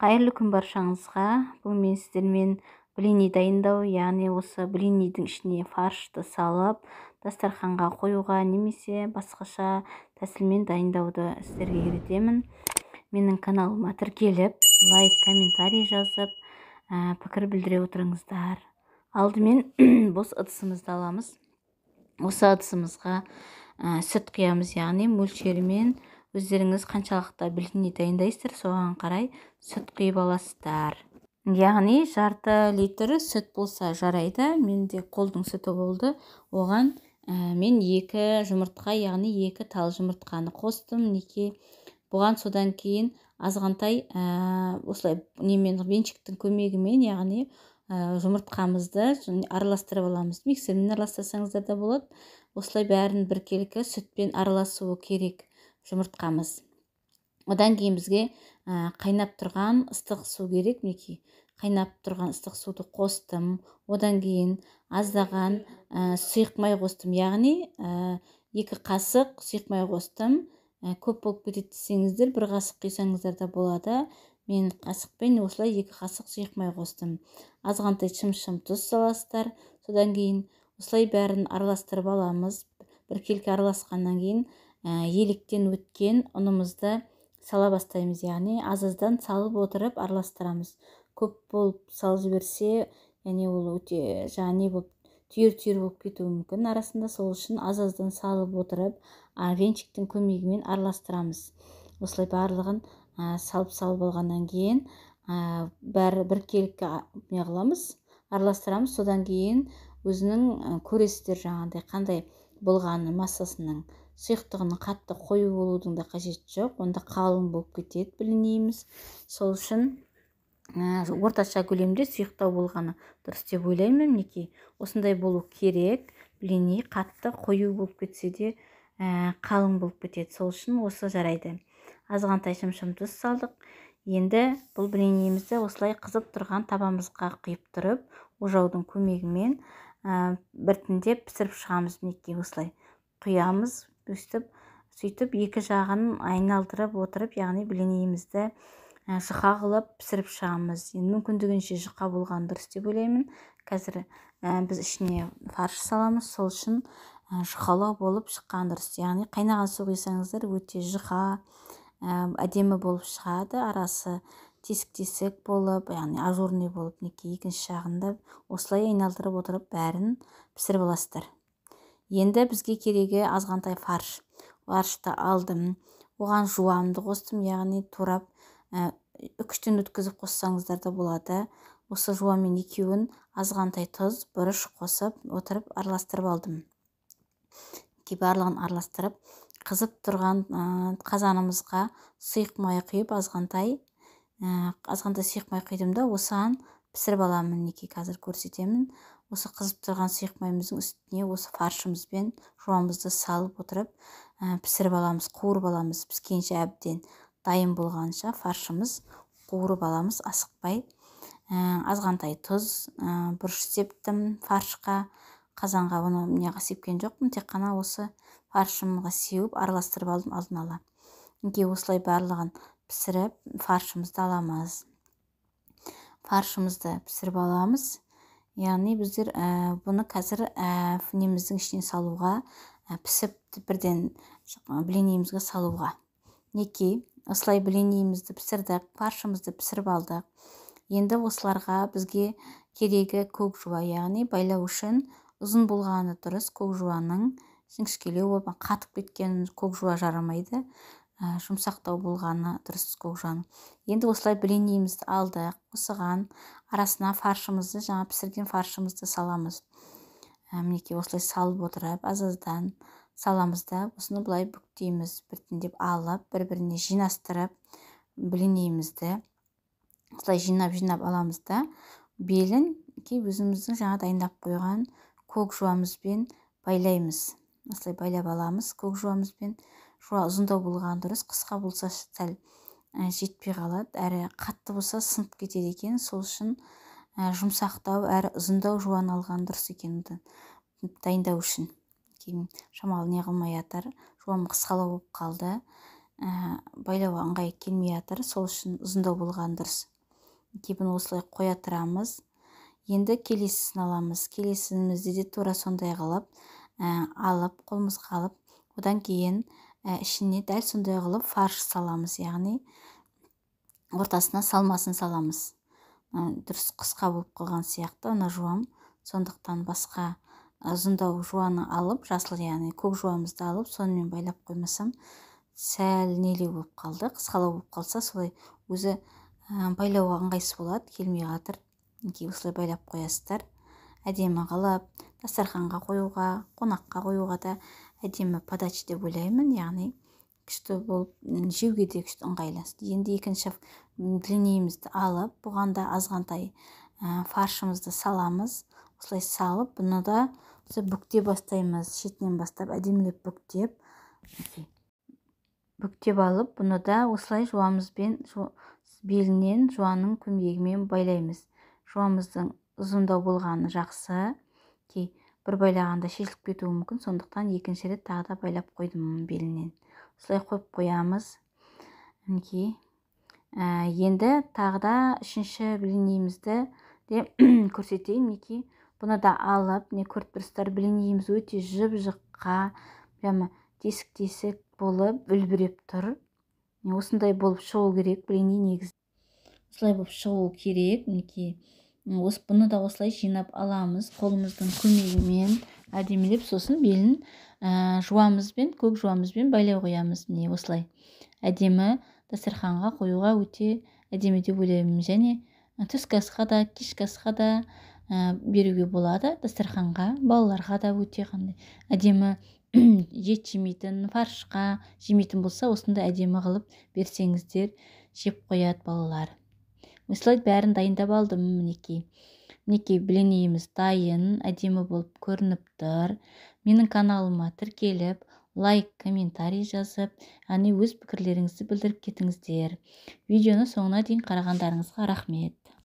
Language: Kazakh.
Қайырлы күн баршаңызға. Бұл мен сіздермен блини дайындау, яғни осы блинидің ішіне фаршты салып, дастарханға қоюға немесе басқаша тәсілмен дайындауды сіздерге үйретемін. Менің каналыма тіркеліп, лайк, комментарий жазып, пікір білдіре отырыңыздар. Алдымен бос ыдысымызды аламыз. Осы ыдысымызға сүт құямыз, яғни мөлшерімен өздеріңіз қаншалықты блини дайындайсыздар, соған қарай сүт құйып аласыздар. Яғни жарты литр сүт болса жарайды. Менде қолдың сүті болды. Оған мен 2 жұмыртқа, яғни 2 тал жұмыртқаны қостым. Бұған содан кейін азғантай осылай венчиктің көмегімен, яғни жұмыртқамызды араластырып аламыз. Миксермен араластырсаңыздар да болады. Осылай бәрін біркелкі сүтпен араласуы керек жұмыртқамыз. Одан кейін бізге қайнап тұрған ыстық су керек. Қайнап тұрған ыстық суды қостым. Одан кейін аздаған сұйық май қостым, яғни 2 қасық сұйық май қостым. Көп болып кетеді десеңіздер 1 қасық құйсаңыздар да болады. Мен қасықпен осылай 2 қасық сұйық май қостым. Азғантай шым-шым тұз саласыздар. Содан кейін осылай бәрін араластырып аламыз. Біркелкі араласқаннан кейін еліктен өткен ұнымызды сала бастаймыз, яғни аздан салып отырып араластырамыз. Көп болып салып жіберсе, яғни ол өте түйір болып кетуі мүмкін арасында. Сол үшін аздан салып отырып, венчиктің көмегімен араластырамыз. Осылай барлығын салып алғаннан кейін біркелкі араластырамыз. Содан кейін өзінің көресіздер жаңағыдай қандай болғаны, массасының сұйықтығының қатты қою болудың да қажеті жоқ. Онда қалың болып кетеді блиніміз. Сол үшін орташа көлемде сұйықтау болғаны дұрыс деп ойлаймын. Осындай болу керек. Блини қатты қою болып кетсе де қалың болып кетеді. Сол үшін осы жарайды. Азғантай шым-шым тұз салдық. Енді бұл блинімізді осылай қызып тұрған табамызға құйып тұрып, ожаудың көмегімен біртіндеп пісіріп шығамыз. Осылай құямыз. Сөйтіп 2 жағын айналдырып отырып, яғни блинімізді жұқа қылып пісіріп шығамыз. Енді мүмкіндігінше жұқа болған дұрыс деп ойлаймын. Қазір біз ішіне фарш саламыз. Сол үшін жұқалау болып шыққан дұрыс. Яғни қайнаған су құйсаңыздар өте жұқа, әдемі болып шығады. Арасы тесік-тесік болып, яғни ажурный болып, екінші жағында осылай айналдырып отырып бәрін пісіріп аласыздар. Енді бізге керегі азғантай фарш. Фаршты алдым. Оған жуамды қостым, яғни турап үкіштен өткізіп қоссаңыздар да болады. Осы жуамен екеуін азғантай тұз, бұрыш қосып отырып араластырып алдым. Барлығын араластырып, қызып тұрған қазанымызға сұйық май құйып, азғантай сұйық май құйдым да, осыған пісіріп аламын. Қазір көрсетемін. Осы қызып тұрған сұйық майымыздың үстіне осы фаршымызбен жуамызды салып отырып пісіріп аламыз, қуырып аламыз. Піскенше әбден дайын болғанша фаршымыз қуырып аламыз, асықпай. Азғантай тұз, бұрыш септім фаршқа. Қазанға оны сепкен жоқпын, тек қана осы фаршымға сеуіп араластырып алдым алдын ала. Осылай барлығын пісіріп фаршымызды аламыз. Фаршымызды пісіріп аламыз. Яғни біздер бұны қазір неміздің ішіне салуға, пісіп бірден блинімізге салуға. Осылай блинімізді пісірдік, фаршымызды пісіріп алдық. Енді осыларға бізге керегі көк жуа, яғни байлау үшін ұзын болғаны дұрыс. Көк жуаның жіңішкелеу болып, қатып кеткен көк жуа жарамайды. Жұмсақтау болғаны дұрыс көк жуаның. Енді осылай блинімізді алдық. Осыған арасына фаршымызды, жаңа пісірген фаршымызды саламыз. Осылай салып отырып, аздан саламыз да, осыны бұлай бүктейміз. Біртіндеп алып, бір-біріне жинастырып, блинімізді осылай жинап аламыз да, белін өзіміздің жаңа дайындап қойған көк жуамызбен байлаймыз. Осылай байлап аламыз көк жуамызбен. Жуа ұзындау болған дұрыс. Қысқа болса сәл жетпей қалады, әрі қатты болса сынып кетеді екен. Сол үшін жұмсақтау әрі ұзындау жуаны алған дұрыс екен дайындау үшін. Шамалы не қылмай атыр. Жуам қысқалау болып қалды. Байлауға ыңғай келмей атыр. Сол үшін ұзындау болған дұрыс. бұны осылай қоя тұрамыз. Енді келесісін аламыз. Келесімізді де тура сондай қылып алып, қолымызға алып, одан кейін ішіне дәл сондай қылып фарш саламыз, яғни ортасына салмасын саламыз. Дұрыс қысқа болып қалған сияқты, ана жуам. Сондықтан басқа ұзындау жуаны алып, жасыл яғни көк жуамызды алып, сонымен байлап қоймасам, сәл нелеу болып қалды. Қысқалау болып қалса, солай өзі байлауға ыңғайсыз болады, келмей қатыр. Осылай байлап қоясыздар. Әдемі қылып, дастарханға қоюға, қонаққа қоюға да әдемі подача деп ойлаймын, яғни күшті болып, жеуге де күшті ыңғайлы. Енді екінші блинейімізді алып, бұған да азғантай фаршымызды саламыз. Осылай салып, бұны да бүкте бастаймыз. Шетінен бастап әдемілеп бүктеп алып, бұны да осылай жуамызбен белінен жуанның көмегімен байлаймыз. Жуамыздың ұзындау болғаны жақсы, бір байлағанда шешіліп кетуі мүмкін, сондықтан екінші рет тағы да байлап қойдым белінен. Осылай қойып қоямыз. Енді тағы да үшінші блинейімізді де көрсетейін. Бұны да алып, көріп тұрсыздар, блинейіміз өте жып-жыққа, прямо тесік-тесік болып үлбіреп тұр. Осындай болып шығу керек, блиней негізі. Осылай болып шығу керек. Бұны да осылай жинап аламыз, қолымыздың көмегімен әдемілеп, сосын белін жуамызбен, көк жуамызбен байлай қоямыз. Осылай әдемі дастарханға қоюға өте әдемі деп ойлаймын. Және түскі асқа да, кешкі асқа да беруге болады. Дастарханға, балаларға да өте қандай әдемі, ет жемейтін, фаршқа жемейтін болса, осында әдемі қылып берсеңіздер, жеп қояды балалар. Осылай бәрін дайындап алдым. Мінекей блинейіміз дайын, әдемі болып көрініп тұр. Менің каналыма тіркеліп, лайк, комментарий жазып, өз пікірлеріңізді білдіріп кетіңіздер. Видеоны соңына дейін қарағандарыңызға рахмет.